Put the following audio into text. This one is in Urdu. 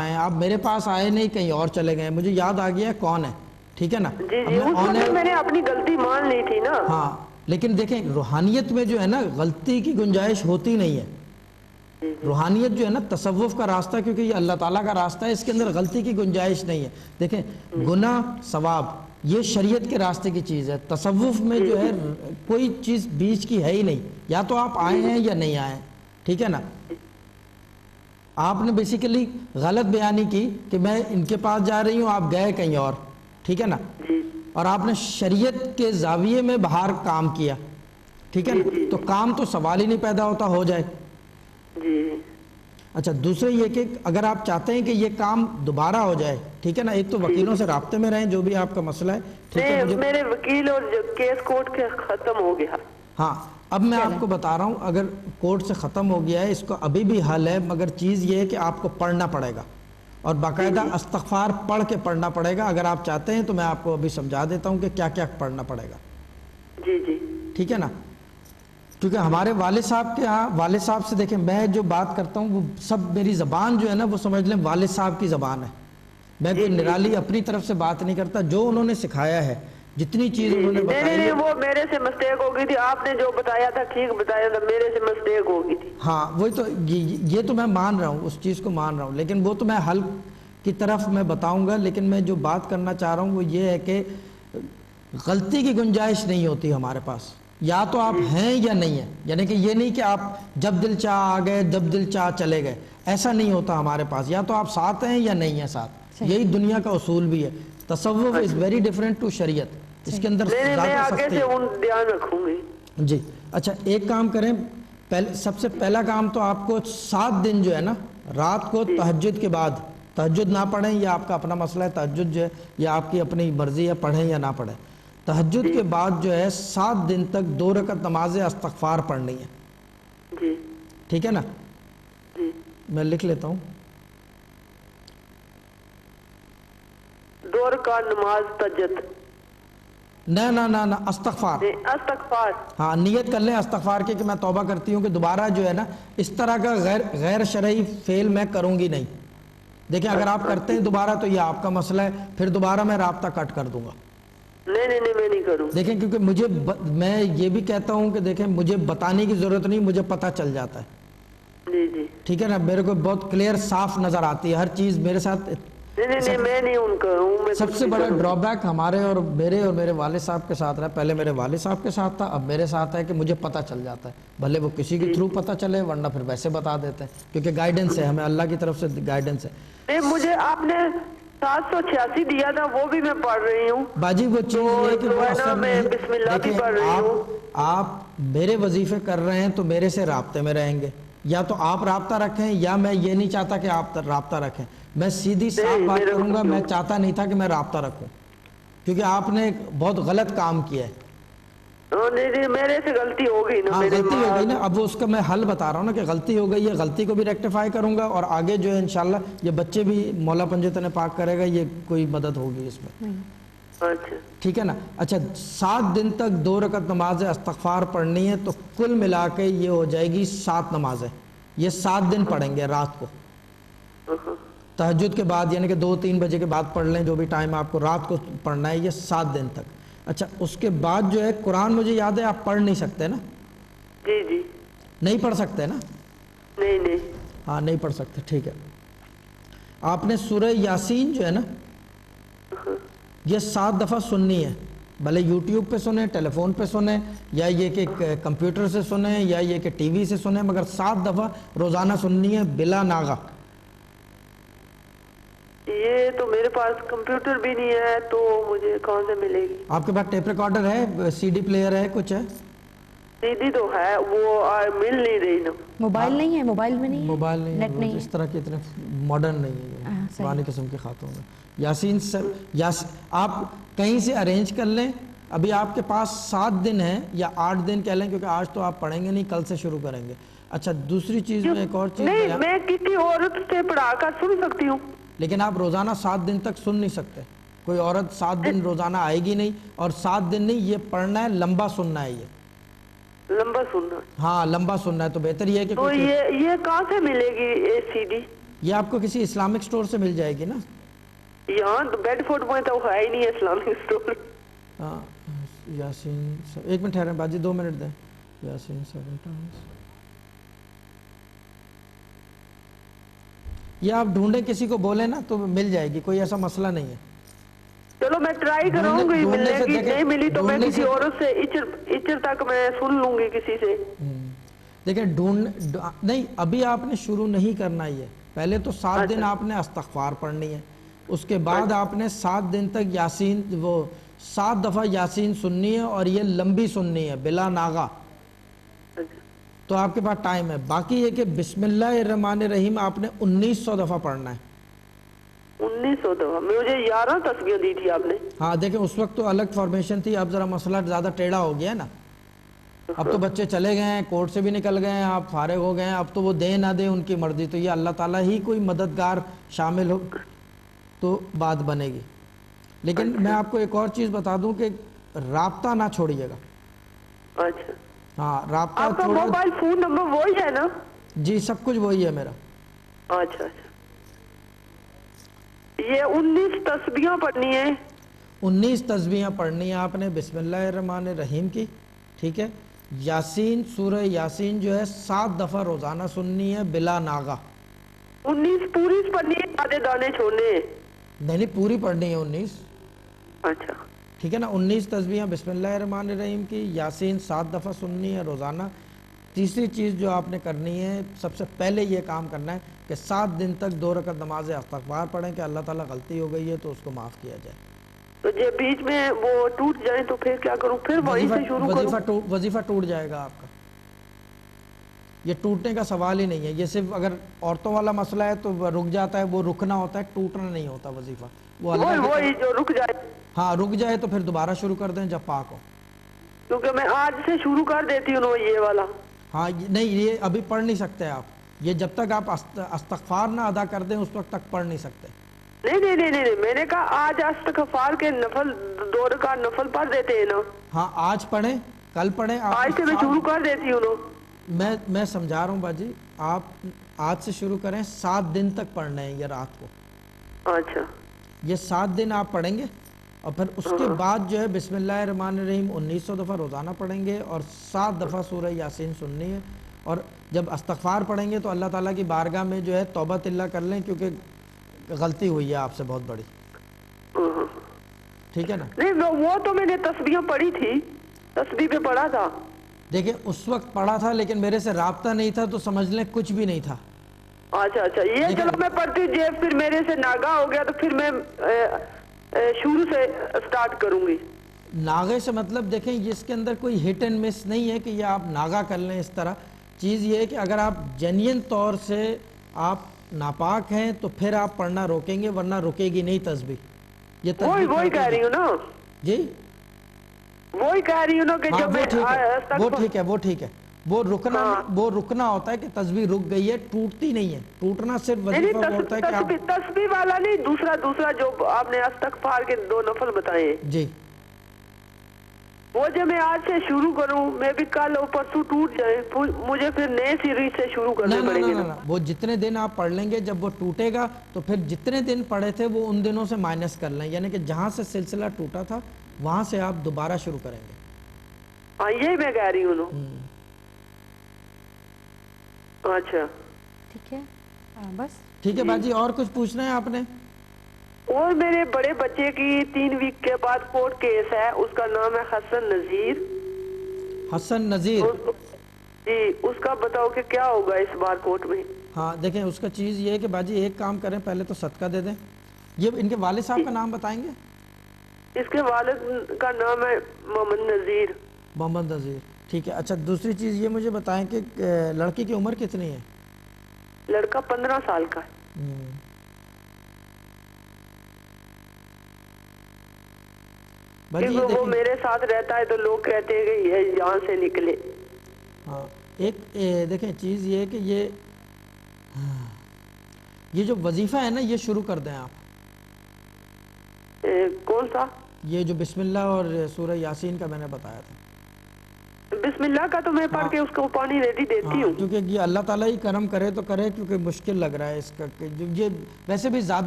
آئے آپ میرے پاس آئے نہیں کہیں اور چلے گئے, مجھے یاد آ گیا کون ہے, ٹھیک ہے نا. جی جی اس وقت میں نے اپنی غلطی مان لی تھی نا. ہاں لیکن دیکھیں روحانیت میں جو ہے نا غلطی کی گنجائش ہوتی نہیں ہے. روحانیت جو ہے نا تصوف کا راستہ, کیونکہ یہ اللہ تعالیٰ کا راستہ ہے, اس کے اندر غلطی کی گنجائش نہیں ہے. دیکھیں گناہ ثواب یہ شریعت کے راستے کی چیز ہے. تصوف میں جو ہے کوئی چیز بیچ کی ہے ہی نہیں, یا تو آپ آئے ہیں یا نہیں آئے, ٹھیک ہے نا. آپ نے بیسیکلی غلط بیانی کی کہ میں ان کے پاس جا رہی ہوں, آپ گئے کہیں اور, ٹھیک ہے نا. اور آپ نے شریعت کے زاویے میں باہر کام کیا, ٹھیک ہے نا, تو کام تو سوال ہی نہیں پیدا ہوتا ہو جائے. اچھا دوسرے یہ کہ اگر آپ چاہتے ہیں کہ یہ کام دوبارہ ہو جائے, ٹھیک ہے نا, ایک تو وکیلوں سے رابطے میں رہیں جو بھی آپ کا مسئلہ ہے, ٹھیک ہے. میرے وکیل اور کیس کورٹ کے ختم ہو گیا. ہاں اب میں آپ کو بتا رہا ہوں, اگر کورٹ سے ختم ہو گیا ہے اس کو ابھی بھی حل ہے, مگر چیز یہ ہے کہ آپ کو پڑھنا پڑے گا اور باقاعدہ استغفار پڑھ کے پڑھنا پڑے گا. اگر آپ چاہتے ہیں تو میں آپ کو ابھی سمجھا دیتا ہوں کہ کیا کیا پڑھنا پڑے گا. جی جی ٹھیک ہے نا, کیونکہ ہمارے والد صاحب کے ہاں, والد صاحب سے دیکھیں میں جو بات کرتا ہوں وہ سب میری زبان جو ہے نا وہ سمجھ لیں والد صاحب کی زبان ہے. میں کوئی نرالی اپنی طرف سے بات نہیں کرتا, جو انہوں نے سکھایا ہے جتنی چیز انہوں نے بتائی ہے. وہ میرے سے مسٹیک ہو گئی تھی, آپ نے جو بتایا تھا ٹھیک بتایا تھا, میرے سے مسٹیک ہو گئی تھی. ہاں وہی تو, یہ تو میں مان رہا ہوں, اس چیز کو مان رہا ہوں, لیکن وہ تو میں حل کی طرف میں بتاؤں گا. لیکن میں جو بات کرنا چاہ رہا ہوں وہ یہ ہے کہ غلطی کی گنجائش نہیں ہوتی ہمارے پاس, یا تو آپ ہیں یا نہیں ہیں. یعنی کہ یہ نہیں کہ آپ جب دل چاہ آ گئے جب دل چاہ چلے گئے, ایسا نہیں ہوتا ہمارے پاس. یا تو آپ ساتھ ہیں یا نہیں ہیں ساتھ, یہی دنیا کا اصول بھی ہے. تصوف از ویری ڈیفرنٹ ٹو شریعت, اس کے اندر میں آگے سے دھیان رکھوں گی. جی اچھا ایک کام کریں, سب سے پہلا کام تو آپ کو 7 دن جو ہے نا رات کو تہجد کے بعد, تہجد نہ پڑھیں یہ آپ کا اپنا مسئلہ ہے, تہجد جو ہے یہ آپ کی اپنی مرضی ہے, پڑھیں یا نہ پڑھیں. تہجد کے بعد جو ہے 7 دن تک 2 رکعت نماز استغفار پڑھنی ہے, ٹھیک ہے نا. میں لکھ لیتا ہوں, 2 رکعت نماز تہجد, نہ استغفار. استغفار, ہاں نیت کر لیں استغفار کی کہ میں توبہ کرتی ہوں کہ دوبارہ جو ہے نا اس طرح کا غیر شرعی فعل میں کروں گی نہیں. دیکھیں اگر آپ کرتے ہیں دوبارہ تو یہ آپ کا مسئلہ ہے, پھر دوبارہ میں رابطہ کٹ کر دوں گا. نہیں میں نہیں کروں. دیکھیں کیونکہ میں یہ بھی کہتا ہوں کہ دیکھیں مجھے بتانے کی ضرورت نہیں, مجھے پتہ چل جاتا ہے. جی ٹھیک ہے نا, میرے کو بہت کلیئر صاف نظر آتی ہے ہر چیز میرے ساتھ. نہیں میں نہیں ان کا ہوں. سب سے بڑا ڈرا بیک ہمارے اور میرے والد صاحب کے ساتھ رہا, پہلے میرے والد صاحب کے ساتھ تھا, اب میرے ساتھ ہے کہ مجھے پتہ چل جاتا ہے, بھلے وہ کسی کے تھرو پتہ چلے ورنہ پھر ویسے بتا دیتے ہیں, کیونکہ گائیڈنس ہے, ہمیں اللہ کی طرف سے گائیڈنس ہے. مجھے آپ نے 786 دیا تھا, وہ بھی میں پڑھ رہی ہوں باجی. وہ چیز یہ ہے کہ وہ اثر میں بسم اللہ بھی پڑھ رہی ہوں. آپ میرے وظیفے کر رہے ہیں تو میرے سے رابطے میں رہیں گے, یا تو آپ رابطہ رکھیں یا میں یہ نہیں چاہتا کہ آپ رابطہ رکھیں. میں سیدھی صاف بات کروں گا, میں چاہتا نہیں تھا کہ میں رابطہ رکھوں, کیونکہ آپ نے بہت غلط کام کیا ہے. نہیں میرے سے غلطی ہو گئی نا. غلطی ہو گئی نا, اب اس کا میں حل بتا رہا ہوں نا کہ غلطی ہو گئی ہے, غلطی کو بھی ریکٹیفائی کروں گا, اور آگے جو ہے انشاءاللہ یہ بچے بھی مولا پنجتن پاک کرے گا, یہ کوئی مدد ہوگی اس میں. ٹھیک ہے نا. اچھا 7 دن تک 2 رکعت نماز استغفار پڑھنی ہے, تو کل ملا کے یہ ہو جائے گی 7 نمازیں. یہ 7 دن پڑھیں گے رات کو تہجد کے بعد, یعنی کہ 2-3 بجے کے بعد پڑھ لیں, جو بھی ٹائم آپ کو رات کو پڑھنا ہے, یہ 7 دن تک. اچھا اس کے بعد جو ہے قرآن مجھے یاد ہے آپ پڑھ نہیں سکتے نا. جی نہیں پڑھ سکتے نا. نہیں ہاں نہیں پڑھ سکتے, ٹھیک ہے. آپ نے سورہ یاسین جو ہے نا یہ 7 دفعہ سننی ہے, بھلے یوٹیوب پہ سنیں, ٹیلی فون پہ سنیں, یا یہ کہ کمپیوٹر سے سنیں, یا یہ کہ ٹی وی سے سنیں, مگر 7 دفعہ روزانہ سننی ہے بلا ناغہ. یہ تو میرے پاس کمپیوٹر بھی نہیں ہے, تو مجھے کہاں سے ملے گی؟ آپ کے پاس ٹیپ ریکارڈر ہے, سی ڈی پلیئر ہے, کچھ ہے؟ سی ڈی تو ہے, وہ مل نہیں رہی نا. موبائل نہیں ہے, موبائل میں نہیں ہے, موبائل نیٹ نہیں ہے, اس طرح کی اتنے ماڈرن نہیں ہے, پرانی قسم کی خاتون ہے. یاسین آپ کہیں سے ارینج کر لیں. ابھی آپ کے پاس 7 دن ہیں یا 8 دن کہہ لیں, کیونکہ آج تو آپ پڑھیں گے نہیں, کل سے شروع کریں گے. اچھا دوسری چیز میں ایک اور چیز, نہیں میں کسی عورت سے پڑھا کر سن سکتی ہوں, لیکن آپ روزانہ 7 دن تک سن نہیں سکتے. کوئی عورت 7 دن روزانہ آئے گی نہیں, اور 7 دن نہیں, یہ پڑھنا ہے, لمبا سننا ہے. یہ لمبا سننا, ہاں لمبا سننا ہے. تو بہتر یہ ہے کہ تو یہ کہاں سے ملے گی سی ڈی؟ یہ آپ کو کسی اسلامک سٹور سے مل جائے گی نا؟ یہاں تو بیڈ فورڈ میں تو ہے ہی نہیں ہے اسلامک اسٹور. ہاں یاسین 1 منٹ ٹھہریں باجی 2 منٹ دیں. یاسین 7 ٹائمز. یہ آپ ڈھونڈیں کسی کو بولیں نا تو مل جائے گی, کوئی ایسا مسئلہ نہیں ہے. چلو میں ٹرائی کروں گی, ملنے کی نہیں ملی تو میں کسی عورت سے اچر تک میں سن لوں گی کسی سے. دیکھیں نہیں ابھی آپ نے شروع نہیں کرنا ہی ہے. پہلے تو 7 دن آپ نے استغفار پڑھنی ہے, اس کے بعد آپ نے 7 دن تک یاسین 7 دفعہ یاسین سننی ہے, اور یہ لمبی سننی ہے بلا ناغہ. تو آپ کے پاس ٹائم ہے. باقی یہ کہ بسم اللہ الرحمن الرحیم آپ نے 1900 دفعہ پڑھنا ہے. 1900 دفعہ؟ مجھے 11 تسبیحیں دی تھی آپ نے. ہاں دیکھیں اس وقت تو الگ فارمیشن تھی, اب ذرا مسئلہ زیادہ ٹیڑھا ہو گیا ہے نا. اب تو بچے چلے گئے ہیں, کورٹ سے بھی نکل گئے ہیں, آپ فارغ ہو گئے ہیں, اب تو وہ دیں نہ دیں ان کی مرضی. تو یہ اللہ تعالیٰ ہی کوئی مددگار شامل ہو تو بات بنے گی. لیکن میں آپ کو ایک اور چیز بتا دوں کہ رابطہ نہ چھوڑیے گا. اچھا ہاں رابطہ آپ کا موبائل فون نمبر وہی ہے نا؟ جی سب کچھ وہی ہے میرا. اچھا اچھا. یہ 19 تسبیحیں پڑھنی ہے. 19 تسبیحیں پڑھنی ہیں آپ نے بسم اللہ الرحمن الرحیم کی, ٹھیک ہے. یاسین سورہ یاسین جو ہے 7 دفعہ روزانہ سننی ہے بلا ناغہ. 19 پوری پڑھنی ہے, آدھے دانے چھوڑنے ہیں؟ نہیں پوری پڑھنی ہے 19. اچھا ٹھیک ہے نا. 19 تسبیحیں بسم اللہ الرحمن الرحیم کی, یاسین 7 دفعہ سننی ہے روزانہ. تیسری چیز جو آپ نے کرنی ہے, سب سے پہلے یہ کام کرنا ہے کہ 7 دن تک 2 رکعت نماز استغفار پڑھیں کہ اللہ تعالیٰ غلطی ہو گئی ہے تو اس کو معاف کیا جائے. تو جب بیچ میں وہ ٹوٹ جائے تو پھر کیا کروں؟ پھر وہیں سے شروع کروں؟ وظیفہ ٹوٹ جائے گا آپ کا. یہ ٹوٹنے کا سوال ہی نہیں ہے. یہ صرف اگر عورتوں والا مسئلہ ہے تو رک جاتا ہے, وہ رکنا ہوتا ہے, ٹوٹنا نہیں ہوتا وظیفہ. وہی جو رک جائے. ہاں رک جائے تو پھر دوبارہ شروع کر دیں جب پاک ہو. کیونکہ میں آج سے شروع کر دیتی ہوں یہ والا. ہاں نہیں یہ ابھی پڑھ نہیں سکتے آپ. یہ جب تک آپ استغفار نہ ادا کر دیں اس وقت تک پڑھ نہیں سکتے. نہیں میں نے کہا آج استغفار کے نفل 2 رکعت نفل پڑھ دیتے ہیں نا. ہاں آج پڑھیں, کل پڑھیں. آج سے میں شروع کر دیتی ہوں. میں سمجھا رہا ہوں باجی, آپ آج سے شروع کریں, 7 دن تک پڑھنا ہے یہ رات کو. اچھا یہ 7 دن آپ پڑھیں گے, اور پھر اس کے بعد جو ہے بسم اللہ الرحمن الرحیم 1900 دفعہ روزانہ پڑھیں گے, اور 7 دفعہ سورہ یاسین سننی ہے. اور جب استغفار پڑھیں گے تو اللہ تعالیٰ کی بارگاہ میں جو ہے توبہ اللہ کر لیں, کیونکہ غلطی ہوئی ہے آپ سے بہت بڑی. ٹھیک ہے نا. نہیں وہ تو میں نے تسبیح پڑھی تھی, تسبیح پہ پڑھا تھا. دیکھیں اس وقت پڑھا تھا لیکن میرے سے رابطہ نہیں تھا, تو سمجھ لیں کچھ بھی نہیں تھا. اچھا یہ چلو میں پڑھتی جی, پھر میرے سے ناغہ ہو گیا تو پھر میں شروع سے سٹارٹ کروں گی. ناغے سے مطلب دیکھیں یہ اس کے اندر کوئی ہٹ اینڈ مس نہیں ہے کہ یہ آپ ناغہ کر لیں اس طرح. چیز یہ ہے کہ اگر آپ جینین طور سے آپ ناپاک ہیں تو پھر آپ پڑھنا روکیں گے, ورنہ رکے گی نہیں تسبیح. یہ وہی کہہ رہی ہوں نا. جی وہی کہہ رہی ہوں نا کہ جب وہ ٹھیک ہے وہ رکنا ہوتا ہے کہ تسبیح رک گئی ہے, ٹوٹتی نہیں ہے. ٹوٹنا صرف وظیفہ ہوتا ہے کہ آپ تسبیح والا نہیں, دوسرا جو آپ نے استغفار کے 2 نفل بتائے جی, وہ جب میں آج سے شروع کروں, میں بھی کل اور پرسوں ٹوٹ جائے, مجھے پھر نئے سیریز سے شروع کرنے پڑیں گے. وہ جتنے دن آپ پڑھ لیں گے جب وہ ٹوٹے گا تو پھر جتنے دن پڑھے تھے وہ ان دنوں سے مائنس کر لیں, یعنی کہ جہاں سے سلسلہ ٹوٹا تھا وہاں سے آپ دوبارہ شروع کریں گے. ہاں یہی میں کہہ رہی ہوں. اچھا ٹھیک ہے بس ٹھیک ہے باجی. اور کچھ پوچھنا ہے آپ نے؟ اور میرے بڑے بچے کی 3 ویک کے بعد کورٹ کیس ہے, اس کا نام ہے حسن نذیر. حسن نذیر جی, اس کا بتاؤ کہ کیا ہوگا اس بار کورٹ میں. ہاں دیکھیں اس کا چیز یہ ہے کہ باجی ایک کام کریں, پہلے تو صدقہ دے دیں. یہ ان کے والد صاحب کا نام بتائیں گے؟ اس کے والد کا نام ہے محمد نذیر. محمد نذیر, ٹھیک ہے. اچھا دوسری چیز یہ مجھے بتائیں کہ لڑکی کی عمر کتنی ہے؟ لڑکا 15 سال کا ہے. وہ میرے ساتھ رہتا ہے تو لوگ کہتے ہیں کہ یہ یہاں سے نکلے. ہاں ایک دیکھیں چیز یہ ہے کہ یہ جو وظیفہ ہے نا یہ شروع کر دیں آپ. کون سا؟ یہ جو بسم اللہ اور سورہ یاسین کا میں نے بتایا تھا. بسم اللہ کا تو میں پڑھ کے اس کو پانی ریڈی دیتی ہوں. کیونکہ یہ اللہ تعالیٰ ہی کرم کرے تو کرے، کیونکہ مشکل لگ رہا ہے اس کا کہ یہ ویسے بھی زیادہ